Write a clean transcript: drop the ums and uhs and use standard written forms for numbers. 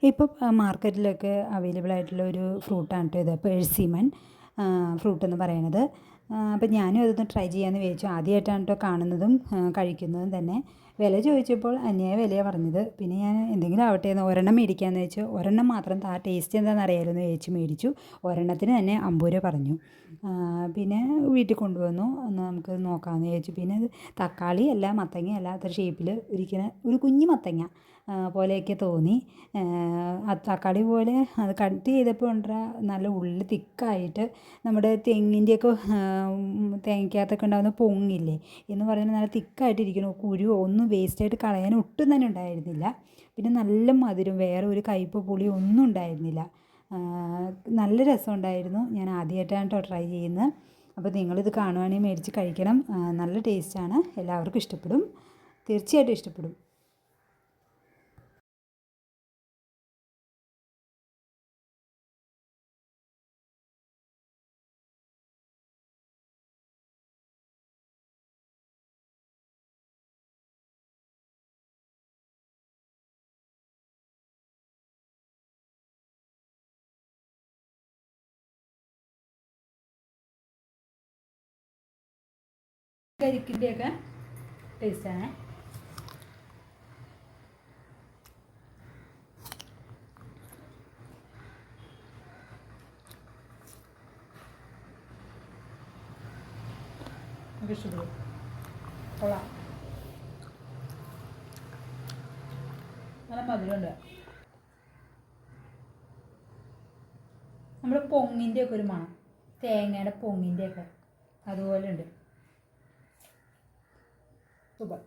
ഇപ്പോൾ മാർക്കറ്റിലൊക്കെ അവൈലബിൾ ആയിട്ടുള്ള ഒരു ഫ്രൂട്ടാണ് കേട്ടോ ഇത്, പേഴ്സിമൺ ഫ്രൂട്ട് എന്ന് പറയണത്. അപ്പം ഞാനും അതൊന്ന് ട്രൈ ചെയ്യാമെന്ന് വിചാരിച്ചു. ആദ്യമായിട്ടാണ് കേട്ടോ കാണുന്നതും കഴിക്കുന്നതും തന്നെ. വില ചോദിച്ചപ്പോൾ അന്യായ വിലയാണ് പറഞ്ഞത്. പിന്നെ ഞാൻ എന്തെങ്കിലും ആവട്ടെ എന്ന് ഒരെണ്ണം മേടിക്കാമെന്ന് വെച്ചു. ഒരെണ്ണം മാത്രം ടേസ്റ്റ് എന്താണെന്ന് അറിയാമല്ലോ എന്ന് വിചാരിച്ച് മേടിച്ചു. ഒരെണ്ണത്തിന് തന്നെ 50 രൂപ പറഞ്ഞു. പിന്നെ വീട്ടിൽ കൊണ്ടുവന്നു. എന്നാൽ നമുക്ക് നോക്കാമെന്ന് വിചാരിച്ചു. പിന്നെ തക്കാളി അല്ല, മത്തങ്ങ അല്ല, അത്ര ഷേപ്പിൽ ഇരിക്കുന്ന ഒരു കുഞ്ഞു മത്തങ്ങ പോലെയൊക്കെ തോന്നി. തക്കാളി പോലെ അത് കട്ട് ചെയ്തപ്പോൾ ഉണ്ടാ നല്ല ഉള്ളിൽ തിക്കായിട്ട് നമ്മുടെ തെങ്ങിൻ്റെയൊക്കെ തേങ്ങയ്ക്കകത്തൊക്കെ ഉണ്ടാകുന്ന പൊങ്ങില്ലേ എന്ന് പറയുന്നത് നല്ല തിക്കായിട്ടിരിക്കുന്നു. കുരുവോ ഒന്നും വേസ്റ്റായിട്ട് കളയാൻ ഒട്ടും തന്നെ ഉണ്ടായിരുന്നില്ല. പിന്നെ നല്ല മധുരം, വേറെ ഒരു കയ്പോ പുളിയോ ഒന്നും ഉണ്ടായിരുന്നില്ല. നല്ല രസമുണ്ടായിരുന്നു. ഞാൻ ആദ്യമായിട്ടാണ് കേട്ടോ ട്രൈ ചെയ്യുന്നത്. അപ്പോൾ നിങ്ങളിത് കാണുവാണെങ്കിൽ മേടിച്ച് കഴിക്കണം. നല്ല ടേസ്റ്റാണ്, എല്ലാവർക്കും ഇഷ്ടപ്പെടും, തീർച്ചയായിട്ടും ഇഷ്ടപ്പെടും. കരിക്കിൻ്റെയൊക്കെ ടേസ്റ്റാണ്. നമുക്ക് ഇഷ്ടപ്പെടും, കൊള്ളാം, നല്ല മധുരമുണ്ട്. നമ്മുടെ പൊങ്ങിൻ്റെയൊക്കെ ഒരു മണം, തേങ്ങയുടെ പൊങ്ങിൻ്റെയൊക്കെ അതുപോലെ ഉണ്ട്. സൂപ്പർ.